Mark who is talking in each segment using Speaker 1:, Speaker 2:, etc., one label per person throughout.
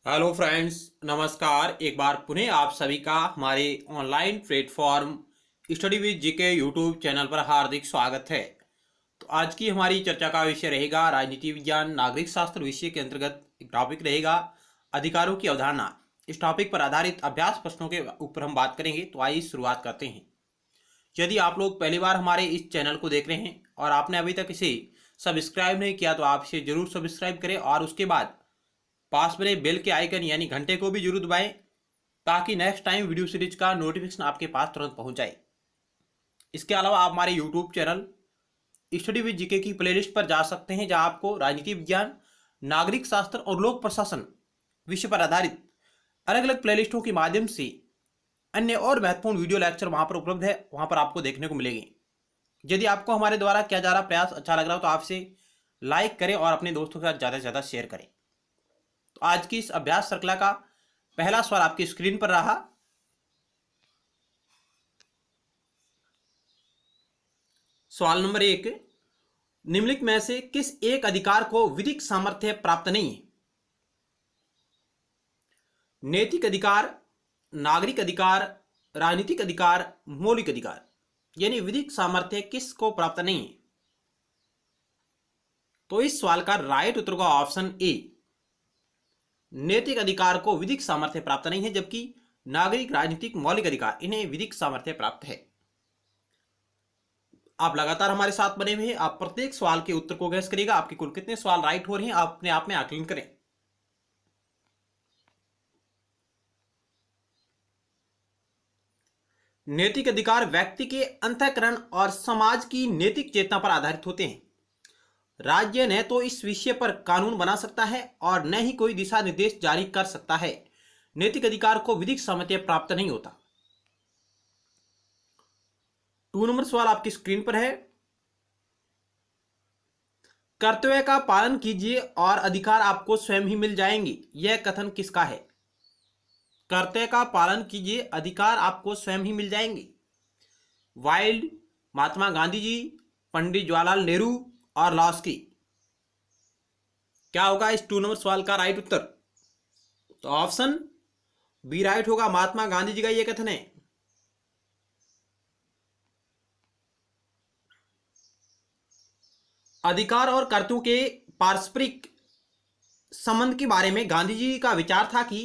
Speaker 1: Hello friends, नमस्कार। एक बार पुनः आप सभी का हमारे online platform study with GK YouTube channel पर हार्दिक स्वागत है। तो आज की हमारी चर्चा का विषय रहेगा राजनीति विज्ञान नागरिक शास्त्र विषय के अंतर्गत एक टॉपिक रहेगा अधिकारों की अवधारणा। इस टॉपिक पर आधारित अभ्यास प्रश्नों के ऊपर हम बात करेंगे। तो आइए शुरुआत करते हैं। यदि आप लोग पहली बार हमारे इस चैनल को देख रहे हैं और आपने अभी तक इसे सब्सक्राइब नहीं किया तो आप इसे जरूर सब्सक्राइब करें और उसके बाद पास बने बेल के आइकन यानी घंटे को भी जरूर दबाएं ताकि नेक्स्ट टाइम वीडियो सीरीज का नोटिफिकेशन आपके पास तुरंत पहुंच जाए। इसके अलावा आप हमारे YouTube channel study with GK की प्लेलिस्ट पर जा सकते हैं, जहां आपको राजनीति विज्ञान, नागरिक शास्त्र और लोक प्रशासन विषय पर आधारित अलग अलग प्लेलिस्टों के माध्यम से अन्य और महत्वपूर्ण वीडियो लेक्चर वहां पर उपलब्ध है, वहां पर आपको देखने को मिलेंगे। यदि आपको हमारे द्वारा किया जा रहा प्रयास अच्छा लग रहा हो तो आप इसे लाइक करें और अपने दोस्तों के साथ ज़्यादा से ज़्यादा शेयर करें। तो आज की इस अभ्यास श्रृंखला का पहला सवाल आपकी स्क्रीन पर रहा। सवाल नंबर 1, निम्नलिखित में से किस एक अधिकार को विधिक सामर्थ्य प्राप्त नहीं है? नैतिक अधिकार, नागरिक अधिकार, राजनीतिक अधिकार, मौलिक अधिकार, यानी विधिक सामर्थ्य किसको प्राप्त नहीं है? तो इस सवाल का राइट उत्तर होगा ऑप्शन ए, नैतिक अधिकार को विधिक सामर्थ्य प्राप्त नहीं है, जबकि नागरिक, राजनीतिक, मौलिक अधिकार इन्हें विधिक सामर्थ्य प्राप्त है। आप लगातार हमारे साथ बने हुए हैं। आप प्रत्येक सवाल के उत्तर को गैस करिएगा। आपके कुल कितने सवाल राइट हो रहे हैं आप अपने आप में आकलन करें। नैतिक अधिकार व्यक्ति के अंतःकरण और समाज की नैतिक चेतना पर आधारित होते हैं। राज्य न तो इस विषय पर कानून बना सकता है और न ही कोई दिशा निर्देश जारी कर सकता है। नैतिक अधिकार को विधिक सामर्थ्य प्राप्त नहीं होता। 2 नंबर सवाल आपकी स्क्रीन पर है। कर्तव्य का पालन कीजिए और अधिकार आपको स्वयं ही मिल जाएंगे, यह कथन किसका है? कर्तव्य का पालन कीजिए, अधिकार आपको स्वयं ही मिल जाएंगे। वाइल्ड, महात्मा गांधी जी, पंडित जवाहरलाल नेहरू और लास्की। क्या होगा इस 2 नंबर सवाल का राइट उत्तर? तो ऑप्शन बी राइट होगा, महात्मा गांधी जी का यह कथन है। अधिकार और कर्तव्यों के पारस्परिक संबंध के बारे में गांधी जी का विचार था कि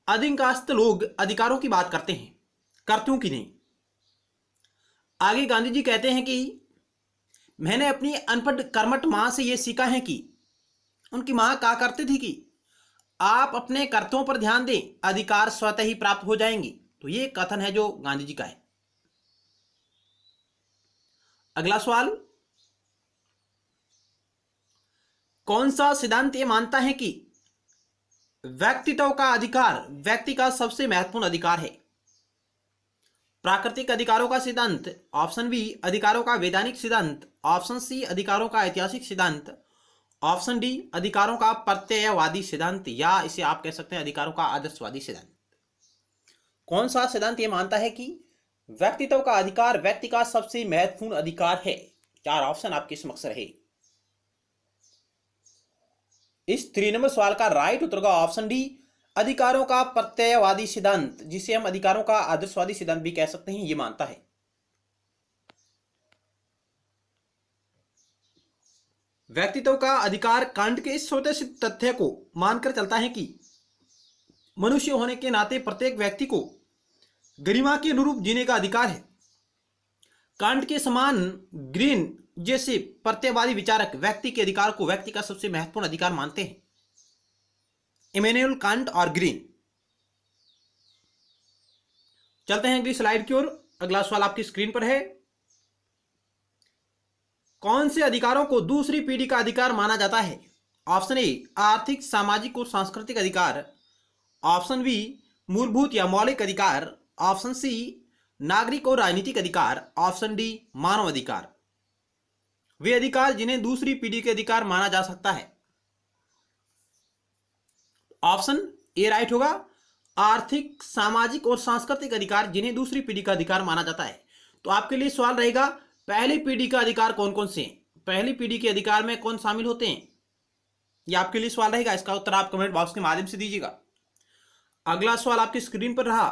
Speaker 1: अधिकांश लोग अधिकारों की बात करते हैं, कर्तव्यों की नहीं। आगे गांधी जी कहते हैं कि मैंने अपनी अनपढ़ कर्मठ मां से यह सीखा है कि उनकी मां कहा करती थी कि आप अपने कर्तव्यों पर ध्यान दें, अधिकार स्वतः ही प्राप्त हो जाएंगे। तो यह कथन है जो गांधी जी का है। अगला सवाल, कौन सा सिद्धांत यह मानता है कि व्यक्तित्व का अधिकार व्यक्ति का सबसे महत्वपूर्ण अधिकार है? प्राकृतिक अधिकारों का सिद्धांत, ऑप्शन बी अधिकारों का वैधानिक सिद्धांत, ऑप्शन सी अधिकारों का ऐतिहासिक सिद्धांत, ऑप्शन डी अधिकारों का प्रत्ययवादी सिद्धांत, या इसे आप कह सकते हैं अधिकारों का आदर्शवादी सिद्धांत। कौन सा सिद्धांत यह मानता है कि व्यक्तित्व का अधिकार व्यक्ति का सबसे महत्वपूर्ण अधिकार है? 4 ऑप्शन आपके समक्ष रहे। इस 3 नंबर सवाल का राइट उत्तर का ऑप्शन डी, अधिकारों का प्रत्ययवादी सिद्धांत, जिसे हम अधिकारों का आदर्शवादी सिद्धांत भी कह सकते हैं, यह मानता है। व्यक्तित्व का अधिकार कांट के इस स्वतः सिद्ध तथ्य को मानकर चलता है कि मनुष्य होने के नाते प्रत्येक व्यक्ति को गरिमा के अनुरूप जीने का अधिकार है। कांट के समान ग्रीन जैसे प्रत्ययवादी विचारक व्यक्ति के अधिकार को व्यक्ति का सबसे महत्वपूर्ण अधिकार मानते हैं। इमैनुअल कांट और ग्रीन। चलते हैं अगली स्लाइड की ओर। अगला सवाल आपकी स्क्रीन पर है। कौन से अधिकारों को दूसरी पीढ़ी का अधिकार माना जाता है? ऑप्शन ए आर्थिक, सामाजिक और सांस्कृतिक अधिकार, ऑप्शन बी मूलभूत या मौलिक अधिकार, ऑप्शन सी नागरिक और राजनीतिक अधिकार, ऑप्शन डी मानव अधिकार। वे अधिकार जिन्हें दूसरी पीढ़ी के अधिकार माना जा सकता है। ऑप्शन ए राइट होगा, आर्थिक, सामाजिक और सांस्कृतिक अधिकार जिन्हें दूसरी पीढ़ी का अधिकार माना जाता है। तो आपके लिए सवाल रहेगा, पहली पीढ़ी का अधिकार कौन कौन से हैं? पहली पीढ़ी के अधिकार में कौन शामिल होते हैं? ये आपके लिए सवाल रहेगा। इसका उत्तर आप कमेंट बॉक्स के माध्यम से दीजिएगा। अगला सवाल आपकी स्क्रीन पर रहा।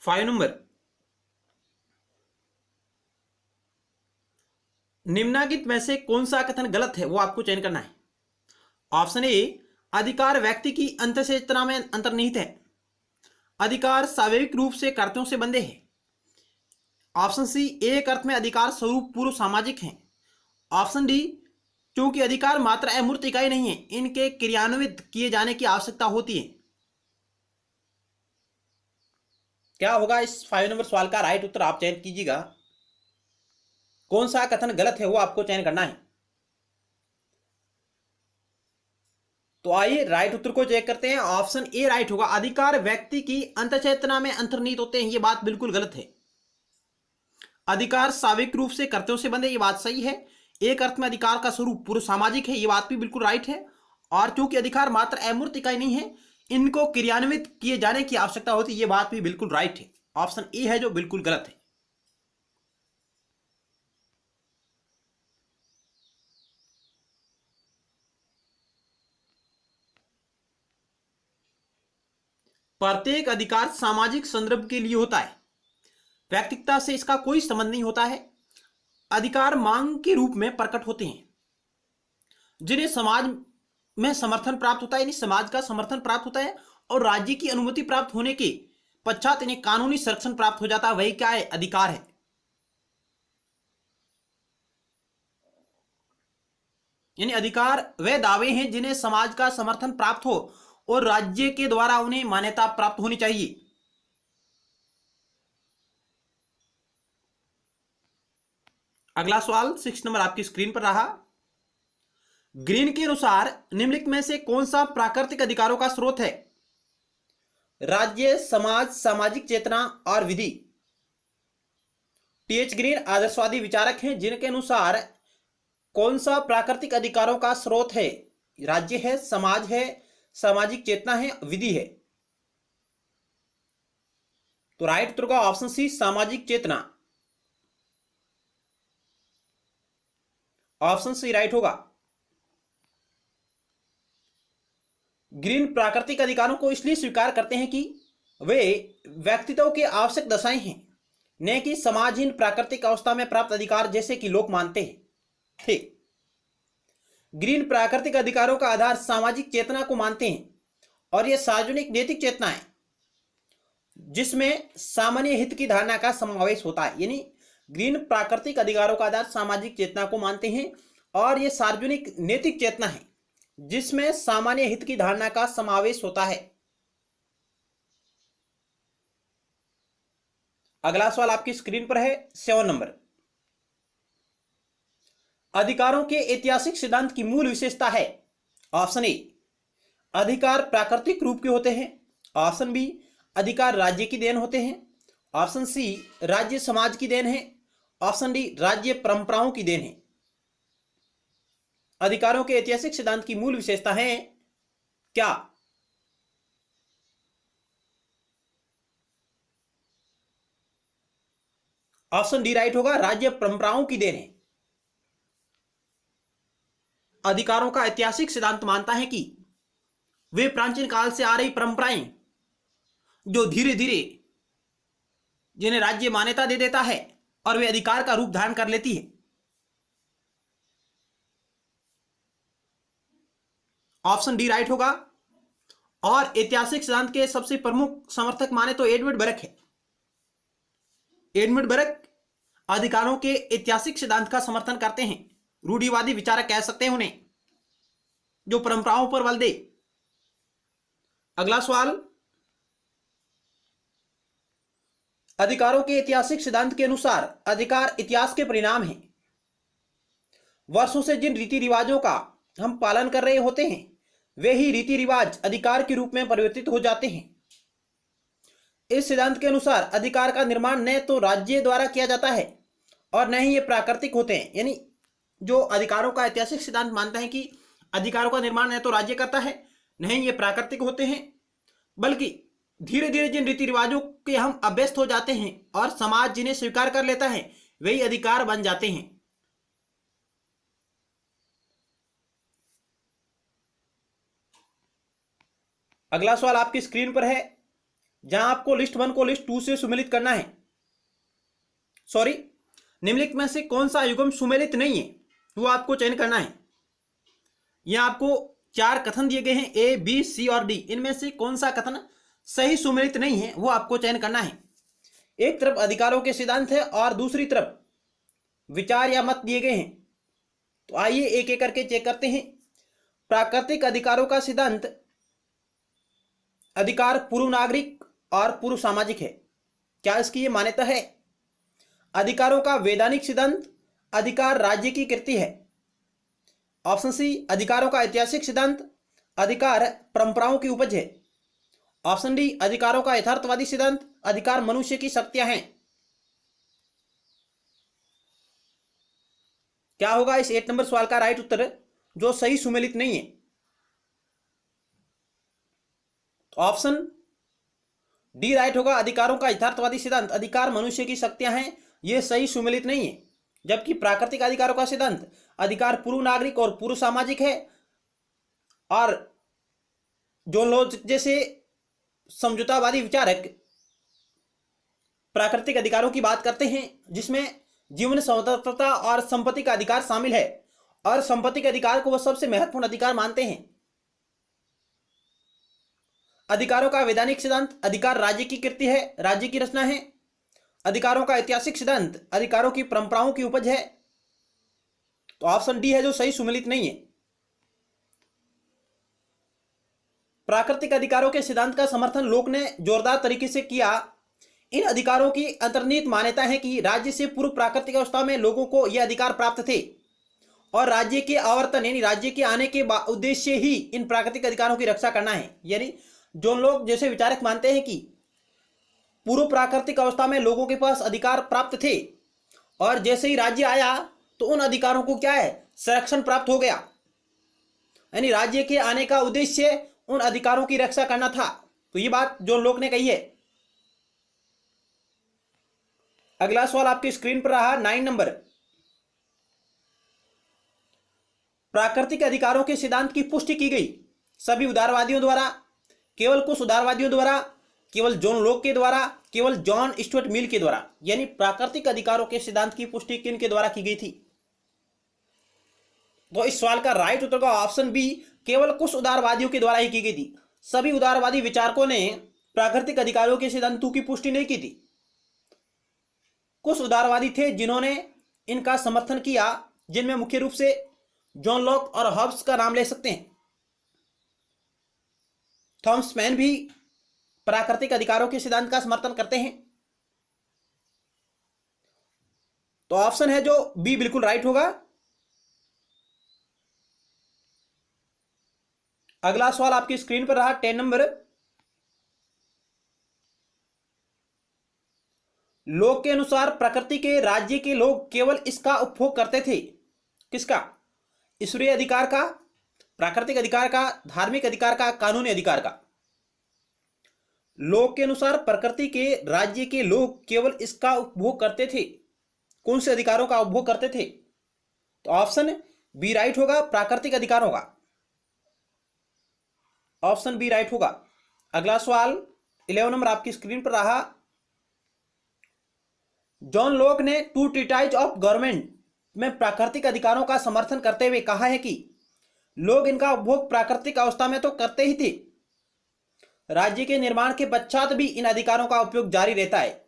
Speaker 1: फाइव नंबर, निम्नलिखित में से कौन सा कथन गलत है वो आपको चयन करना है। ऑप्शन ए, अधिकार व्यक्ति की अंतःचेतना में अंतर्निहित है। अधिकार स्वाभाविक रूप से कर्तव्यों से बंधे हैं। ऑप्शन सी, एक अर्थ में अधिकार स्वरूप पूर्व सामाजिक हैं। ऑप्शन डी, क्योंकि अधिकार मात्र अमूर्त इकाई नहीं है, इनके क्रियान्वित किए जाने की आवश्यकता होती है। क्या होगा इस 5 नंबर सवाल का राइट उत्तर आप चयन कीजिएगा। कौन सा कथन गलत है वो आपको चयन करना है। तो आइए राइट उत्तर को चेक करते हैं। ऑप्शन ए राइट होगा, अधिकार व्यक्ति की अंतःचेतना में अंतर्निहित होते हैं, ये बात बिल्कुल गलत है। अधिकार स्वाभाविक रूप से कर्तव्यों से बंधे, ये बात सही है। एक अर्थ में अधिकार का स्वरूप पूर्व सामाजिक है, ये बात भी बिल्कुल राइट है। और क्योंकि अधिकार मात्र अमूर्त इकाई नहीं है, इनको क्रियान्वित किए जाने की आवश्यकता होती है, ये बात भी बिल्कुल राइट है। ऑप्शन ए है जो बिल्कुल गलत है। प्रत्येक अधिकार सामाजिक संदर्भ के लिए होता है, व्यक्तिगतता से इसका कोई संबंध नहीं होता है। अधिकार मांग के रूप में प्रकट होते हैं, जिन्हें समाज में समर्थन प्राप्त होता है, यानी समाज का समर्थन प्राप्त होता है और राज्य की अनुमति प्राप्त होने के पश्चात इन्हें कानूनी संरक्षण प्राप्त हो जाता है, वही क्या है, अधिकार है। यानी अधिकार वे दावे हैं जिन्हें समाज का समर्थन प्राप्त हो और राज्य के द्वारा उन्हें मान्यता प्राप्त होनी चाहिए। अगला सवाल 6 नंबर आपकी स्क्रीन पर रहा। ग्रीन के अनुसार निम्नलिखित में से कौन सा प्राकृतिक अधिकारों का स्रोत है। राज्य, समाज, सामाजिक चेतना और विधि। टीएच ग्रीन आदर्शवादी विचारक हैं, जिनके अनुसार कौन सा प्राकृतिक अधिकारों का स्रोत है। राज्य है, समाज है, सामाजिक चेतना है, विधि है। तो राइट उत्तर का ऑप्शन सी, सामाजिक चेतना। ऑप्शन सी राइट होगा। ग्रीन प्राकृतिक अधिकारों को इसलिए स्वीकार करते हैं कि वे व्यक्तित्व के आवश्यक दशाएं हैं, न कि समाजहीन प्राकृतिक अवस्था में प्राप्त अधिकार जैसे कि लोग मानते हैं। ठीक, ग्रीन प्राकृतिक अधिकारों का आधार सामाजिक चेतना को मानते हैं और यह सार्वजनिक नैतिक चेतना है, जिसमें सामान्य हित की धारणा का समावेश होता है। यानी ग्रीन प्राकृतिक अधिकारों का आधार सामाजिक चेतना को मानते हैं और यह सार्वजनिक नैतिक चेतना है, जिसमें सामान्य हित की धारणा का समावेश होता है। अगला सवाल आपकी स्क्रीन पर है 7 नंबर। अधिकारों के ऐतिहासिक सिद्धांत की मूल विशेषता है। ऑप्शन ए, अधिकार प्राकृतिक रूप के होते हैं। ऑप्शन बी, अधिकार राज्य की देन होते हैं। ऑप्शन सी, राज्य समाज की देन है। ऑप्शन डी, राज्य परंपराओं की देन है। अधिकारों के ऐतिहासिक सिद्धांत की मूल विशेषता है क्या। ऑप्शन डी राइट होगा, राज्य परंपराओं की देन है। अधिकारों का ऐतिहासिक सिद्धांत मानता है कि वे प्राचीन काल से आ रही परंपराएं जो धीरे धीरे जिन्हें राज्य मान्यता दे देता है और वे अधिकार का रूप धारण कर लेती है। ऑप्शन डी राइट होगा। और ऐतिहासिक सिद्धांत के सबसे प्रमुख समर्थक माने तो एडवर्ड बरक है। एडवर्ड बरक अधिकारों के ऐतिहासिक सिद्धांत का समर्थन करते हैं, रूढ़िवादी विचारक कह सकते हैं उन्हें, जो परंपराओं पर बल दे। अगला सवाल, अधिकारों के ऐतिहासिक सिद्धांत के अनुसार अधिकार इतिहास के परिणाम हैं। वर्षों से जिन रीति रिवाजों का हम पालन कर रहे होते हैं, वे ही रीति रिवाज अधिकार के रूप में परिवर्तित हो जाते हैं। इस सिद्धांत के अनुसार अधिकार का निर्माण न तो राज्य द्वारा किया जाता है और न ही ये प्राकृतिक होते हैं। यानी जो अधिकारों का ऐतिहासिक सिद्धांत मानता है कि अधिकारों का निर्माण न तो राज्य करता है, न ही ये प्राकृतिक होते हैं, बल्कि धीरे धीरे जिन रीति रिवाजों के हम अभ्यस्त हो जाते हैं और समाज जिन्हें स्वीकार कर लेता है, वही अधिकार बन जाते हैं। अगला सवाल आपकी स्क्रीन पर है, जहां आपको लिस्ट 1 को लिस्ट 2 से सुमेलित करना है। सॉरी, निम्नलिखित में से कौन सा युग्म सुमेलित नहीं है, वो आपको चयन करना है। यहां आपको 4 कथन दिए गए हैं, ए बी सी और डी। इनमें से कौन सा कथन सही सुमेलित नहीं है वो आपको चयन करना है। एक तरफ अधिकारों के सिद्धांत है और दूसरी तरफ विचार या मत दिए गए हैं। तो आइए एक एक करके चेक करते हैं। प्राकृतिक अधिकारों का सिद्धांत अधिकार पूर्व नागरिक और पूर्व सामाजिक है। क्या इसकी ये मान्यता है? अधिकारों का वैधानिक सिद्धांत अधिकार राज्य की कृति है। ऑप्शन सी, अधिकारों का ऐतिहासिक सिद्धांत अधिकार परंपराओं की उपज है। ऑप्शन डी, अधिकारों का यथार्थवादी सिद्धांत अधिकार मनुष्य की शक्तियां हैं। क्या होगा इस 8 नंबर सवाल का राइट उत्तर जो सही सुमेलित नहीं है? ऑप्शन डी राइट होगा, अधिकारों का यथार्थवादी सिद्धांत अधिकार मनुष्य की शक्तियां हैं। यह सही सुमेलित नहीं है। जबकि प्राकृतिक अधिकारों का सिद्धांत अधिकार पूर्व नागरिक और पूर्व सामाजिक है। और जो लोग जैसे समझौतावादी विचारक प्राकृतिक अधिकारों की बात करते हैं, जिसमें जीवन स्वतंत्रता और संपत्ति का अधिकार शामिल है, और संपत्ति के अधिकार को वह सबसे महत्वपूर्ण अधिकार मानते हैं। अधिकारों का वैधानिक सिद्धांत अधिकार राज्य की कृति है, राज्य की रचना है। अधिकारों का ऐतिहासिक सिद्धांत अधिकारों की परंपराओं की उपज है। तो ऑप्शन डी है जो सही सुमेलित नहीं है। प्राकृतिक अधिकारों के सिद्धांत का समर्थन लोक ने जोरदार तरीके से किया। इन अधिकारों की अंतर्निहित मान्यता है कि राज्य से पूर्व प्राकृतिक अवस्था में लोगों को यह अधिकार प्राप्त थे, और राज्य के आवर्तन यानी राज्य के आने के उद्देश्य ही इन प्राकृतिक अधिकारों की रक्षा करना है। यानी जो लोग जैसे विचारक मानते हैं कि पूर्व प्राकृतिक अवस्था में लोगों के पास अधिकार प्राप्त थे, और जैसे ही राज्य आया तो उन अधिकारों को क्या है, संरक्षण प्राप्त हो गया। यानी राज्य के आने का उद्देश्य उन अधिकारों की रक्षा करना था। तो ये बात जो लोग ने कही है। अगला सवाल आपकी स्क्रीन पर रहा 9 नंबर। प्राकृतिक अधिकारों के सिद्धांत की पुष्टि की गई सभी उदारवादियों द्वारा, केवल कुछ उदारवादियों द्वारा, केवल जॉन लॉक के द्वारा, केवल जॉन स्टुअर्ट मिल के द्वारा। यानी प्राकृतिक अधिकारों के सिद्धांत की पुष्टि किन के द्वारा की गई थी? तो इस सवाल का राइट उत्तर का ऑप्शन बी, केवल कुछ उदारवादियों के द्वारा ही की गई थी। सभी उदारवादी विचारकों ने प्राकृतिक अधिकारों के सिद्धांतों की पुष्टि नहीं की थी। कुछ उदारवादी थे जिन्होंने इनका समर्थन किया, जिनमें मुख्य रूप से जॉन लॉक और हॉब्स का नाम ले सकते हैं। थॉमस पैन भी प्राकृतिक अधिकारों के सिद्धांत का समर्थन करते हैं। तो ऑप्शन है जो बी बिल्कुल राइट होगा। अगला सवाल आपकी स्क्रीन पर रहा 10 नंबर। लोक के अनुसार प्रकृति के राज्य के लोग केवल इसका उपभोग करते थे। किसका? ईश्वरीय अधिकार का, प्राकृतिक अधिकार का, धार्मिक अधिकार का, कानूनी अधिकार का। लोक के अनुसार प्रकृति के राज्य के लोग केवल इसका उपभोग करते थे। कौन से अधिकारों का उपभोग करते थे? तो ऑप्शन बी राइट होगा, प्राकृतिक अधिकारों का। ऑप्शन बी राइट होगा। अगला सवाल 11 नंबर आपकी स्क्रीन पर रहा। जॉन लॉक ने टू ट्रीटाइज ऑफ गवर्नमेंट में प्राकृतिक अधिकारों का समर्थन करते हुए कहा है कि लोग इनका उपभोग प्राकृतिक अवस्था में तो करते ही थे, राज्य के निर्माण के पश्चात भी इन अधिकारों का उपयोग जारी रहता है।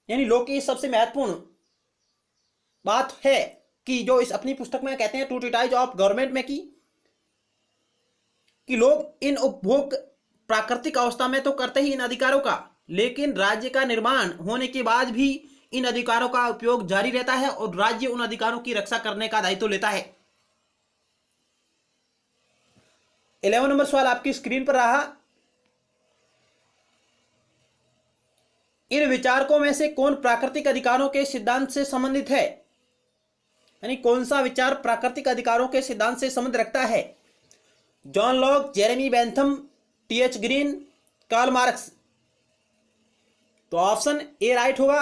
Speaker 1: यानी लॉक की सबसे महत्वपूर्ण बात है कि जो इस अपनी पुस्तक में कहते हैं टू ट्रीटाइज ऑफ गवर्नमेंट में कि लोग इन उपभोग प्राकृतिक अवस्था में तो करते ही इन अधिकारों का, लेकिन राज्य का निर्माण होने के बाद भी इन अधिकारों का उपयोग जारी रहता है और राज्य उन अधिकारों की रक्षा करने का दायित्व लेता है। 11 नंबर सवाल आपकी स्क्रीन पर रहा। इन विचारकों में से कौन प्राकृतिक अधिकारों के सिद्धांत से संबंधित है? यानी कौन सा विचार प्राकृतिक अधिकारों के सिद्धांत से संबंध रखता है? John Locke, Jeremy Bentham, T H. Green, Karl Marx. तो ऑप्शन ए राइट होगा।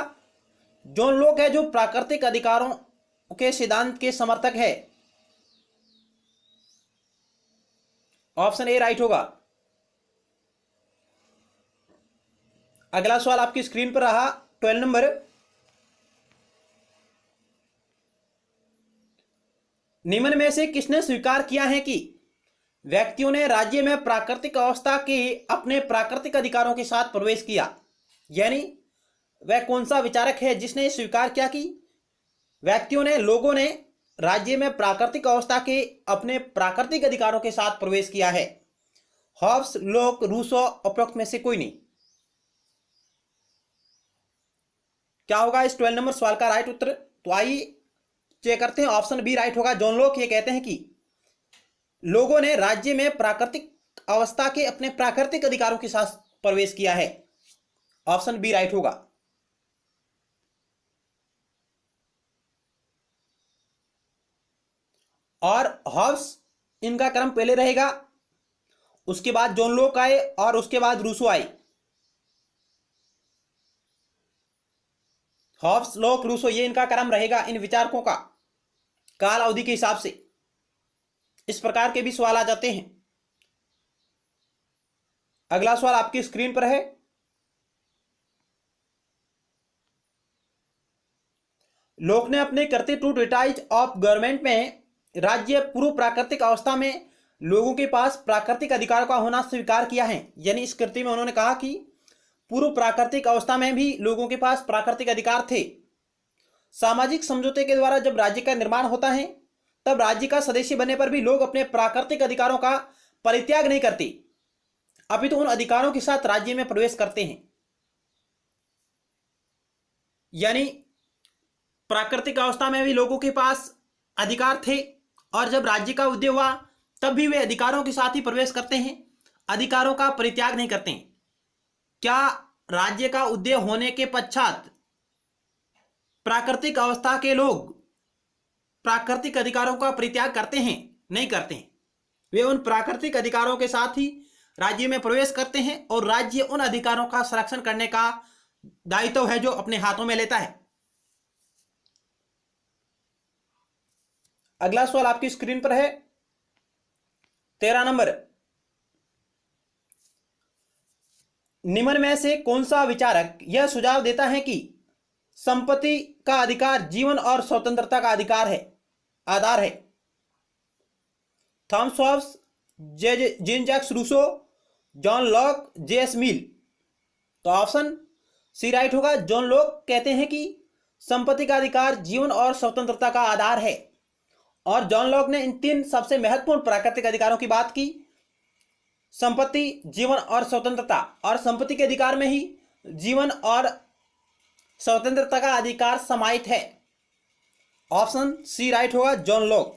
Speaker 1: जॉन लॉक है जो प्राकृतिक अधिकारों के सिद्धांत के समर्थक है? ऑप्शन ए राइट होगा। अगला सवाल आपकी स्क्रीन पर रहा 12 नंबर। निम्न में से किसने स्वीकार किया है कि व्यक्तियों ने राज्य में प्राकृतिक अवस्था के अपने प्राकृतिक अधिकारों के साथ प्रवेश किया? यानी वह कौन सा विचारक है जिसने स्वीकार किया कि व्यक्तियों ने, लोगों ने राज्य में प्राकृतिक अवस्था के अपने प्राकृतिक अधिकारों के साथ प्रवेश किया है? हॉब्स, लॉक, रूसो, उपरोक्त में से कोई नहीं। क्या होगा इस 12 नंबर सवाल का राइट उत्तर? तो आइए चेक करते हैं। ऑप्शन बी राइट होगा। जॉन लॉक ये कहते हैं कि लोगों ने राज्य में प्राकृतिक अवस्था के अपने प्राकृतिक अधिकारों के साथ प्रवेश किया है। ऑप्शन बी राइट होगा। और हॉब्स इनका क्रम पहले रहेगा, उसके बाद जॉन लॉक आए और उसके बाद रूसो आए। हॉब्स, लॉक, रूसो ये इनका क्रम रहेगा इन विचारकों का काल अवधि के हिसाब से। इस प्रकार के भी सवाल आ जाते हैं। अगला सवाल आपकी स्क्रीन पर है। लॉक ने अपने करते टू ट्रीटाइज ऑफ गवर्नमेंट में राज्य पूर्व प्राकृतिक अवस्था में लोगों के पास प्राकृतिक अधिकार का होना स्वीकार किया है। यानी इस कृति में उन्होंने कहा कि पूर्व प्राकृतिक अवस्था में भी लोगों के पास प्राकृतिक अधिकार थे। सामाजिक समझौते के द्वारा जब राज्य का निर्माण होता है तब राज्य का सदस्य बनने पर भी लोग अपने प्राकृतिक अधिकारों का परित्याग नहीं करते, अभी तो उन अधिकारों के साथ राज्य में प्रवेश करते हैं। यानी प्राकृतिक अवस्था में भी लोगों के पास अधिकार थे और जब राज्य का उदय हुआ तब भी वे अधिकारों के साथ ही प्रवेश करते हैं, अधिकारों का परित्याग नहीं करते हैं। क्या राज्य का उदय होने के पश्चात प्राकृतिक अवस्था के लोग प्राकृतिक अधिकारों का परित्याग करते हैं? नहीं करते हैं। वे उन प्राकृतिक अधिकारों के साथ ही राज्य में प्रवेश करते हैं और राज्य उन अधिकारों का संरक्षण करने का दायित्व है जो अपने हाथों में लेता है। अगला सवाल आपकी स्क्रीन पर है 13 नंबर। निम्न में से कौन सा विचारक यह सुझाव देता है कि संपत्ति का अधिकार जीवन और स्वतंत्रता का आधार है? Thomas Hobbes, Jean Jacques Rousseau, John Locke, J S. Mill. तो ऑप्शन सी राइट होगा। जॉन लॉक कहते हैं कि संपत्ति का अधिकार जीवन और स्वतंत्रता का आधार है और जॉन लॉक ने इन 3 सबसे महत्वपूर्ण प्राकृतिक अधिकारों की बात की, संपत्ति, जीवन और स्वतंत्रता। और संपत्ति के अधिकार में ही जीवन और स्वतंत्रता का अधिकार समाहित है। ऑप्शन सी राइट होगा, जॉन लॉक।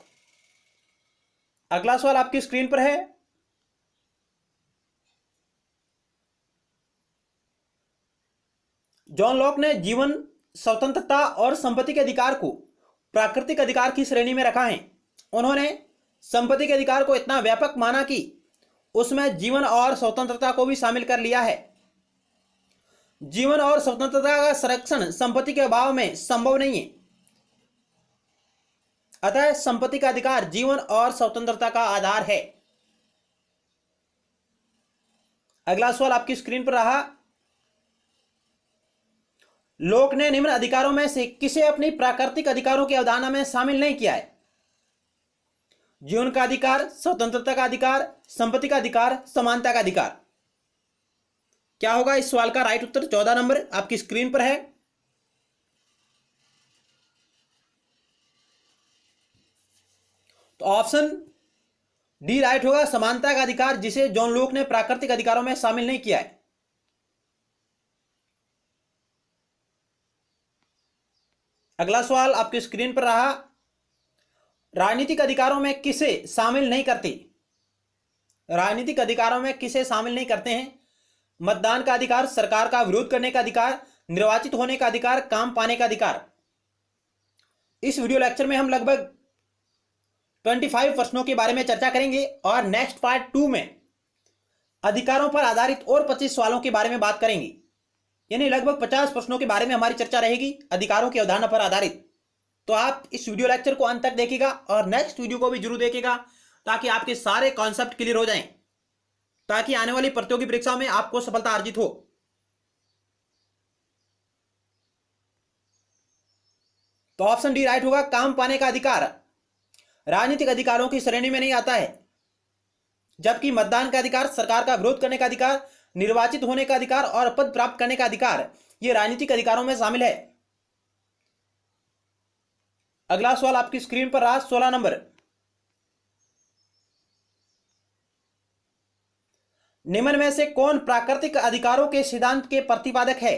Speaker 1: अगला सवाल आपकी स्क्रीन पर है। जॉन लॉक ने जीवन, स्वतंत्रता और संपत्ति के अधिकार को प्राकृतिक अधिकार की श्रेणी में रखा है। उन्होंने संपत्ति के अधिकार को इतना व्यापक माना कि उसमें जीवन और स्वतंत्रता को भी शामिल कर लिया है। जीवन और स्वतंत्रता का संरक्षण संपत्ति के अभाव में संभव नहीं है, अतः संपत्ति का अधिकार जीवन और स्वतंत्रता का आधार है। अगला सवाल आपकी स्क्रीन पर रहा। लॉक ने निम्न अधिकारों में से किसे अपनी प्राकृतिक अधिकारों की अवधारणा में शामिल नहीं किया है? जीवन का अधिकार, स्वतंत्रता का अधिकार, संपत्ति का अधिकार, समानता का अधिकार। क्या होगा इस सवाल का राइट उत्तर? 14 नंबर आपकी स्क्रीन पर है। तो ऑप्शन डी राइट होगा, समानता का अधिकार, जिसे जॉन लॉक ने प्राकृतिक अधिकारों में शामिल नहीं किया है। अगला सवाल आपकी स्क्रीन पर रहा। राजनीतिक अधिकारों में किसे शामिल नहीं करते? राजनीतिक अधिकारों में किसे शामिल नहीं करते हैं? मतदान का अधिकार, सरकार का विरोध करने का अधिकार, निर्वाचित होने का अधिकार, काम पाने का अधिकार। इस वीडियो लेक्चर में हम लगभग 25 प्रश्नों के बारे में चर्चा करेंगे और नेक्स्ट पार्ट 2 में अधिकारों पर आधारित और 25 सवालों के बारे में बात करेंगे। यानी लगभग 50 प्रश्नों के बारे में हमारी चर्चा रहेगी अधिकारों की अवधारणा पर आधारित। तो आप इस वीडियो लेक्चर को अंत तक देखिएगा और नेक्स्ट वीडियो को भी जरूर देखिएगा ताकि आपके सारे कॉन्सेप्ट क्लियर हो जाएं, ताकि आने वाली प्रतियोगी परीक्षाओं में आपको सफलता अर्जित हो। तो ऑप्शन डी राइट होगा। काम पाने का अधिकार राजनीतिक अधिकारों की श्रेणी में नहीं आता है, जबकि मतदान का अधिकार, सरकार का विरोध करने का अधिकार, निर्वाचित होने का अधिकार और पद प्राप्त करने का अधिकार ये राजनीतिक अधिकारों में शामिल है। अगला सवाल आपकी स्क्रीन पर रहा 16 नंबर। निम्न में से कौन प्राकृतिक अधिकारों के सिद्धांत के प्रतिपादक है?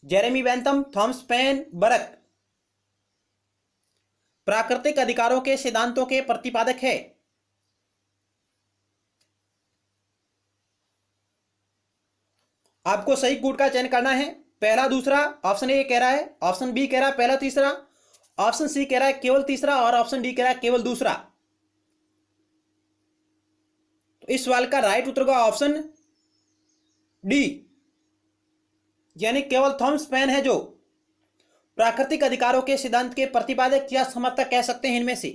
Speaker 1: जेरेमी बेंथम, थॉमस पेन, बरक। प्राकृतिक अधिकारों के सिद्धांतों के प्रतिपादक है। आपको सही गुट का चयन करना है, पहला दूसरा। ऑप्शन ए कह रहा है, ऑप्शन बी कह रहा है पहला तीसरा, ऑप्शन सी कह रहा है केवल तीसरा और ऑप्शन डी कह रहा है केवल दूसरा। तो इस सवाल का राइट उत्तर होगा ऑप्शन डी, यानी केवल थॉमस पेन है जो प्राकृतिक अधिकारों के सिद्धांत के प्रतिपादक या समर्थक कह सकते हैं इनमें से।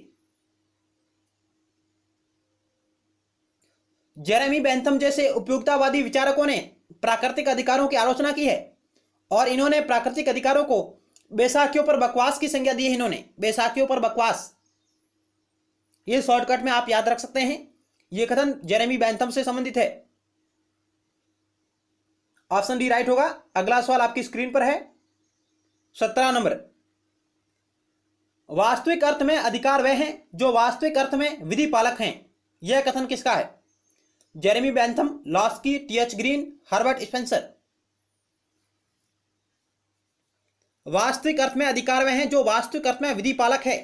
Speaker 1: जेरेमी बेंथम जैसे उपयोगितावादी विचारकों ने प्राकृतिक अधिकारों की आलोचना की है और इन्होंने प्राकृतिक अधिकारों को बैसाखियों पर बकवास की संज्ञा दी है। इन्होंने बैसाखियों पर बकवास, ये शॉर्टकट में आप याद रख सकते हैं। यह कथन जेरेमी बेंथम से संबंधित है। ऑप्शन डी राइट होगा। अगला सवाल आपकी स्क्रीन पर है 17 नंबर। वास्तविक अर्थ में अधिकार वह हैं जो वास्तविक अर्थ में विधि पालक हैं, यह कथन किसका है? Jeremy Bentham, Laski, TH. Green, Herbert Spencer. वास्तविक अर्थ में अधिकार वह हैं जो वास्तविक अर्थ में विधि पालक है।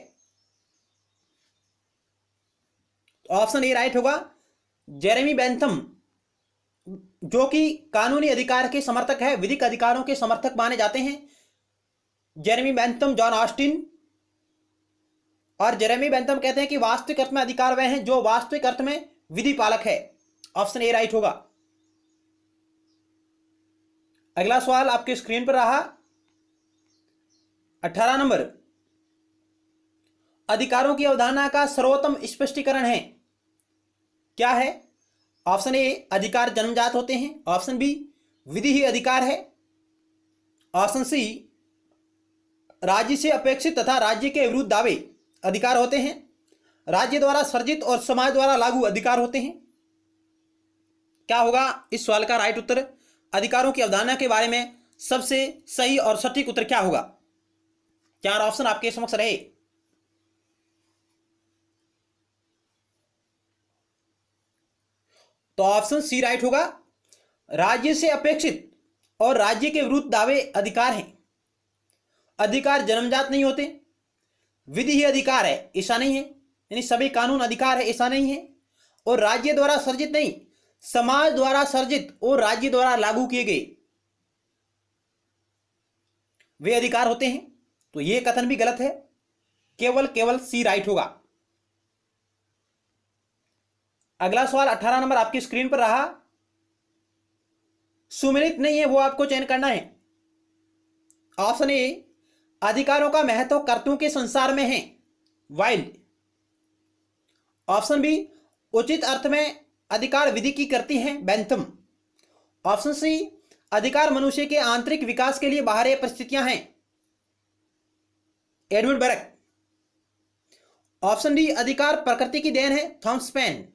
Speaker 1: ऑप्शन ए राइट होगा। जेरेमी बेंथम जो कि कानूनी अधिकार के समर्थक है, विधिक अधिकारों के समर्थक माने जाते हैं। जेरेमी बेंथम, जॉन ऑस्टिन और जेरेमी बेंथम कहते हैं कि वास्तविक अर्थ में अधिकार वह हैं जो वास्तविक अर्थ में विधि पालक है। ऑप्शन ए राइट होगा। अगला सवाल आपके स्क्रीन पर रहा 18 नंबर। अधिकारों की अवधारणा का सर्वोत्तम स्पष्टीकरण है, क्या है? ऑप्शन ए अधिकार जन्मजात होते हैं, ऑप्शन बी विधि ही अधिकार है, ऑप्शन सी राज्य से अपेक्षित तथा राज्य के विरुद्ध दावे अधिकार होते हैं, राज्य द्वारा सर्जित और समाज द्वारा लागू अधिकार होते हैं। क्या होगा इस सवाल का राइट उत्तर? अधिकारों की अवधारणा के बारे में सबसे सही और सटीक उत्तर क्या होगा? 4 ऑप्शन आपके समक्ष रहे। तो ऑप्शन सी राइट होगा। राज्य से अपेक्षित और राज्य के विरुद्ध दावे अधिकार हैं। अधिकार जन्मजात नहीं होते, विधि ही अधिकार है ऐसा नहीं है, यानी सभी कानून अधिकार है ऐसा नहीं है, और राज्य द्वारा सर्जित नहीं, समाज द्वारा सर्जित और राज्य द्वारा लागू किए गए वे अधिकार होते हैं। तो यह कथन भी गलत है, केवल सी राइट होगा। अगला सवाल 18 नंबर आपकी स्क्रीन पर रहा। सुमेलित नहीं है वो आपको चयन करना है। ऑप्शन ए अधिकारों का महत्व कर्तव्यों के संसार में है, वाइल्ड। ऑप्शन बी उचित अर्थ में अधिकार विधि की करती हैं, बेंथम। ऑप्शन सी अधिकार मनुष्य के आंतरिक विकास के लिए बाहरी परिस्थितियां हैं, एडवर्ड बरक। ऑप्शन डी अधिकार प्रकृति की देन है, थॉमस पेन।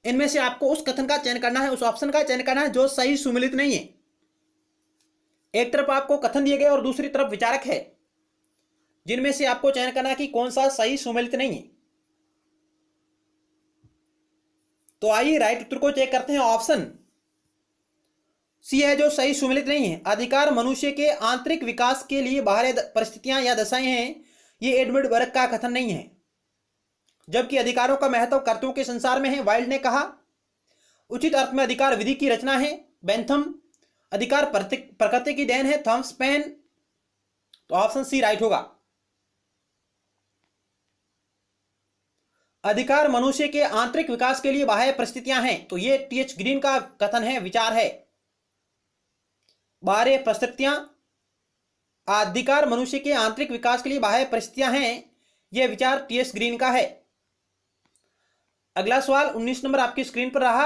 Speaker 1: इनमें से आपको उस कथन का चयन करना है, उस ऑप्शन का चयन करना है जो सही सुमेलित नहीं है। एक तरफ आपको कथन दिए गए और दूसरी तरफ विचारक है, जिनमें से आपको चयन करना है कि कौन सा सही सुमेलित नहीं है। तो आइए राइट उत्तर को चेक करते हैं। ऑप्शन सी है जो सही सुमेलित नहीं है। अधिकार मनुष्य के आंतरिक विकास के लिए बाहरी परिस्थितियां या दशाएं हैं, ये एडवर्ड बरक का कथन नहीं है। जबकि अधिकारों का महत्व कर्तव्यों के संसार में है, वाइल्ड ने कहा। उचित अर्थ में अधिकार विधि की रचना है, बेंथम। अधिकार प्रकृति की देन है, थॉमस पेन। तो ऑप्शन सी राइट होगा। अधिकार मनुष्य के आंतरिक विकास के लिए बाह्य परिस्थितियां हैं, तो ये टी.एच. ग्रीन का कथन है, विचार है।
Speaker 2: बाह्य परिस्थितियां, अधिकार मनुष्य के आंतरिक विकास के लिए बाह्य परिस्थितियां हैं। यह विचार टीएस ग्रीन का है। अगला सवाल 19 नंबर आपकी स्क्रीन पर रहा।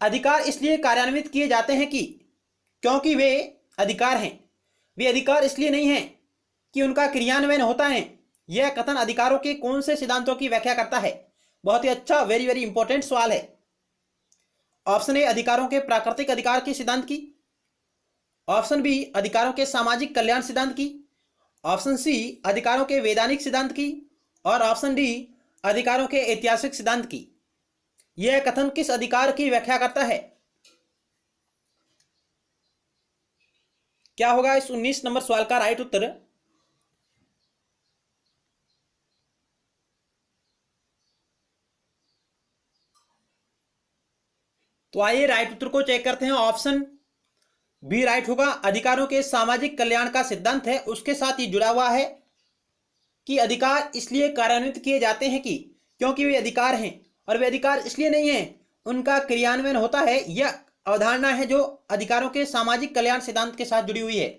Speaker 2: अधिकार इसलिए कार्यान्वित किए जाते हैं कि क्योंकि वे अधिकार हैं। वे अधिकार इसलिए नहीं हैं कि उनका क्रियान्वयन होता है। यह कथन अधिकारों के कौन से सिद्धांतों की व्याख्या करता है? बहुत ही अच्छा, वेरी वेरी इंपॉर्टेंट सवाल है। ऑप्शन ए अधिकारों के प्राकृतिक अधिकार के सिद्धांत की, ऑप्शन बी अधिकारों के सामाजिक कल्याण सिद्धांत की, ऑप्शन सी अधिकारों के वैधानिक सिद्धांत की, और ऑप्शन डी अधिकारों के ऐतिहासिक सिद्धांत की। यह कथन किस अधिकार की व्याख्या करता है? क्या होगा इस 19 नंबर सवाल का राइट उत्तर? तो आइए राइट उत्तर को चेक करते हैं। ऑप्शन बी राइट होगा। अधिकारों के सामाजिक कल्याण का सिद्धांत है, उसके साथ ही जुड़ा हुआ है कि अधिकार इसलिए कार्यान्वित किए जाते हैं कि क्योंकि वे अधिकार हैं, और वे अधिकार इसलिए नहीं है उनका क्रियान्वयन होता है। यह अवधारणा है जो अधिकारों के सामाजिक कल्याण सिद्धांत के साथ जुड़ी हुई है।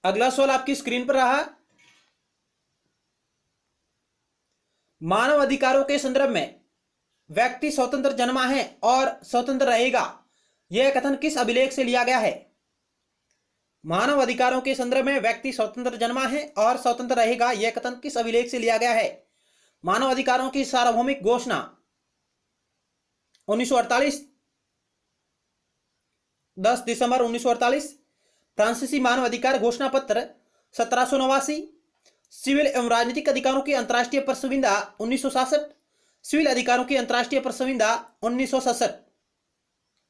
Speaker 2: अगला सवाल आपकी स्क्रीन पर रहा। मानव अधिकारों के संदर्भ में व्यक्ति स्वतंत्र जन्मा है और स्वतंत्र रहेगा, यह कथन किस अभिलेख से लिया गया है? मानव अधिकारों के संदर्भ में व्यक्ति स्वतंत्र जन्मा है और स्वतंत्र रहेगा, यह कथन किस अभिलेख से लिया गया है? मानव अधिकारों की सार्वभौमिक घोषणा 1948, 10 दिसंबर 1948, फ्रांसीसी मानव अधिकार घोषणा पत्र 1789, सिविल एवं राजनीतिक अधिकारों की अंतर्राष्ट्रीय परिसंविदा 1967, सिविल अधिकारों की अंतर्राष्ट्रीय परिसंविदा 1967।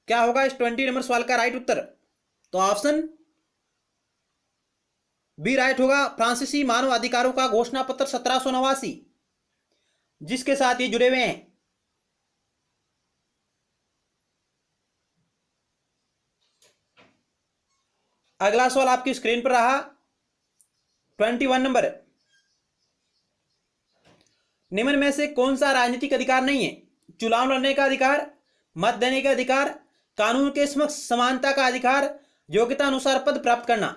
Speaker 2: क्या होगा इस 20 नंबर सवाल का राइट उत्तर? तो ऑप्शन बी राइट होगा। फ्रांसीसी मानव अधिकारों का घोषणा पत्र 1789, जिसके साथ ये जुड़े हुए हैं। अगला सवाल आपकी स्क्रीन पर रहा 21 नंबर। निम्न में से कौन सा राजनीतिक अधिकार नहीं है? चुनाव लड़ने का अधिकार, मत देने का अधिकार, कानून के समक्ष समानता का अधिकार, योग्यता अनुसार पद प्राप्त करना।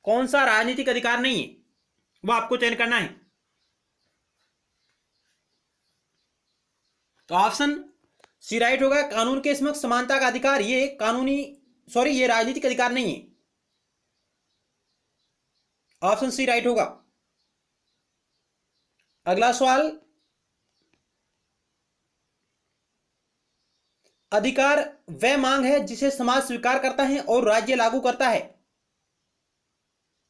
Speaker 2: कौन सा राजनीतिक अधिकार नहीं है वो आपको चयन करना है। तो ऑप्शन सी राइट होगा। कानून के समक्ष समानता का अधिकार ये ये राजनीतिक अधिकार नहीं है। ऑप्शन सी राइट होगा। अगला सवाल, अधिकार वह मांग है जिसे समाज स्वीकार करता है और राज्य लागू करता है,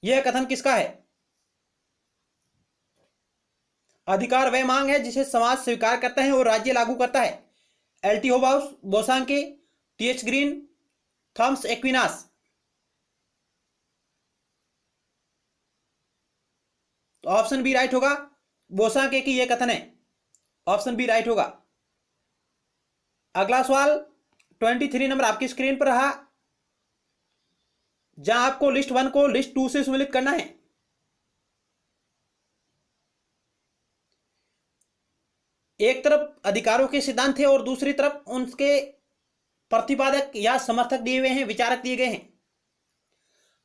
Speaker 2: यह कथन किसका है? अधिकार वह मांग है जिसे समाज स्वीकार करता है और राज्य लागू करता है। L T. Hobhouse, Bosanquet, T H. Green, Thomas Aquinas. तो ऑप्शन बी राइट होगा। बोसांके की यह कथन है। ऑप्शन बी राइट होगा। अगला सवाल 23 नंबर आपकी स्क्रीन पर रहा, जहां आपको लिस्ट 1 को लिस्ट 2 से सम्मिलित करना है। एक तरफ अधिकारों के सिद्धांत है और दूसरी तरफ उनके प्रतिपादक या समर्थक दिए हुए हैं, विचारक दिए गए हैं।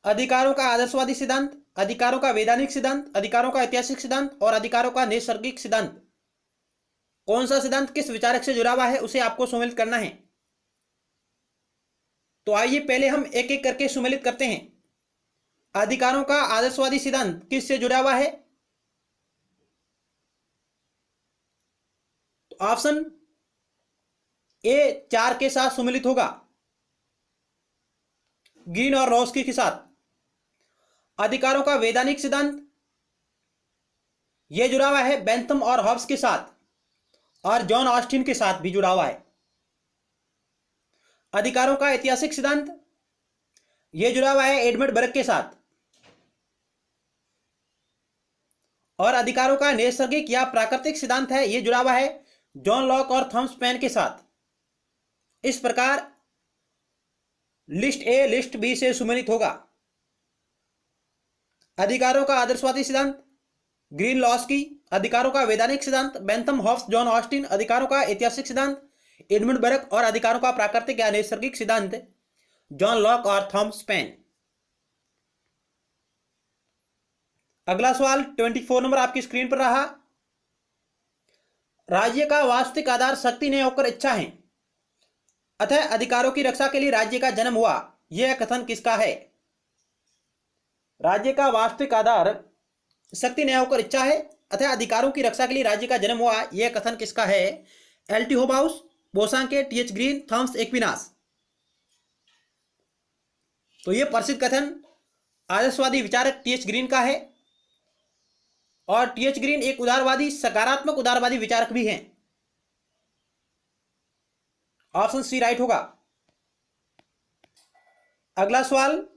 Speaker 2: अधिकारों का आदर्शवादी सिद्धांत, अधिकारों का वैधानिक सिद्धांत, अधिकारों का ऐतिहासिक सिद्धांत और अधिकारों का नैसर्गिक सिद्धांत। कौन सा सिद्धांत किस विचारक से जुड़ा हुआ है उसे आपको सम्मिलित करना है। तो आइए पहले हम एक एक करके सम्मिलित करते हैं। अधिकारों का आदर्शवादी सिद्धांत किस से जुड़ा हुआ है? तो ऑप्शन ए 4 के साथ सम्मिलित होगा, ग्रीन और रोस्की के साथ। अधिकारों का वैधानिक सिद्धांत यह जुड़ा हुआ है बेंथम और हॉब्स के साथ, और जॉन ऑस्टिन के साथ भी जुड़ा हुआ है। अधिकारों का ऐतिहासिक सिद्धांत यह जुड़ा हुआ है एडमंड बर्ग के साथ। और अधिकारों का नैसर्गिक या प्राकृतिक सिद्धांत है, यह जुड़ा हुआ है जॉन लॉक और थॉमस पेन के साथ। इस प्रकार लिस्ट ए लिस्ट बी से सम्मिलित होगा। अधिकारों का आदर्शवादी सिद्धांत ग्रीन लॉस्की अधिकारों का वैधानिक सिद्धांत बेंथम, हॉब्स, जॉन ऑस्टिन। अधिकारों का ऐतिहासिक सिद्धांत एडमंड बर्क। और अधिकारों का प्राकृतिक या नैसर्गिक सिद्धांत जॉन लॉक और थॉमस पेन। अगला सवाल 24 नंबर आपकी स्क्रीन पर रहा। राज्य का वास्तविक आधार शक्ति नहीं होकर इच्छा है, अतः अधिकारों की रक्षा के लिए राज्य का जन्म हुआ, यह कथन किसका है? राज्य का वास्तविक आधार शक्ति नहीं होकर इच्छा है, अतः अधिकारों की रक्षा के लिए राज्य का जन्म हुआ, यह कथन किसका है? L T Hobhouse, Bosanquet, T H Green, Thomas Aquinas. तो यह प्रसिद्ध कथन आदर्शवादी विचारक टी एच ग्रीन का है। और टी एच ग्रीन एक उदारवादी, सकारात्मक उदारवादी विचारक भी हैं। ऑप्शन सी राइट होगा। अगला सवाल,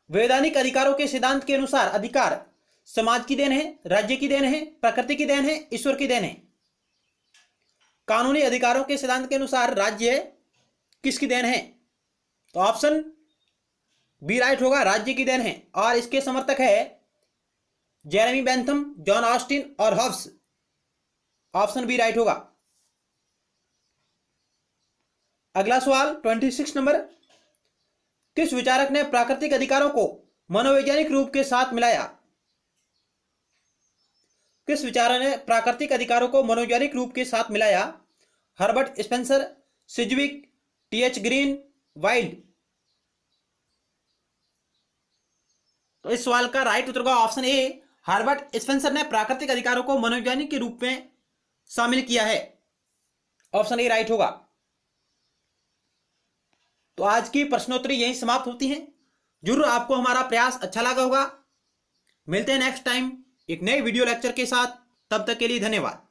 Speaker 2: वैधानिक अधिकारों के सिद्धांत के अनुसार अधिकार समाज की देन है, राज्य की देन है, प्रकृति की देन है, ईश्वर की देन है? कानूनी अधिकारों के सिद्धांत के अनुसार राज्य किसकी देन है? तो ऑप्शन बी राइट होगा, राज्य की देन है। और इसके समर्थक है जेरेमी बेंथम, जॉन ऑस्टिन और हॉब्स। ऑप्शन बी राइट होगा। अगला सवाल 26 नंबर, किस विचारक ने प्राकृतिक अधिकारों को मनोवैज्ञानिक रूप के साथ मिलाया? किस विचारक ने प्राकृतिक अधिकारों को मनोवैज्ञानिक रूप के साथ मिलाया? Herbert Spencer, Sidgwick, T H Green, Wilde. तो इस सवाल का राइट उत्तर होगा ऑप्शन ए, हर्बर्ट स्पेंसर ने प्राकृतिक अधिकारों को मनोवैज्ञानिक के रूप में शामिल किया है। ऑप्शन ए राइट होगा। तो आज की प्रश्नोत्तरी यहीं समाप्त होती है। जरूर आपको हमारा प्रयास अच्छा लगा होगा। मिलते हैं नेक्स्ट टाइम एक नए वीडियो लेक्चर के साथ। तब तक के लिए धन्यवाद।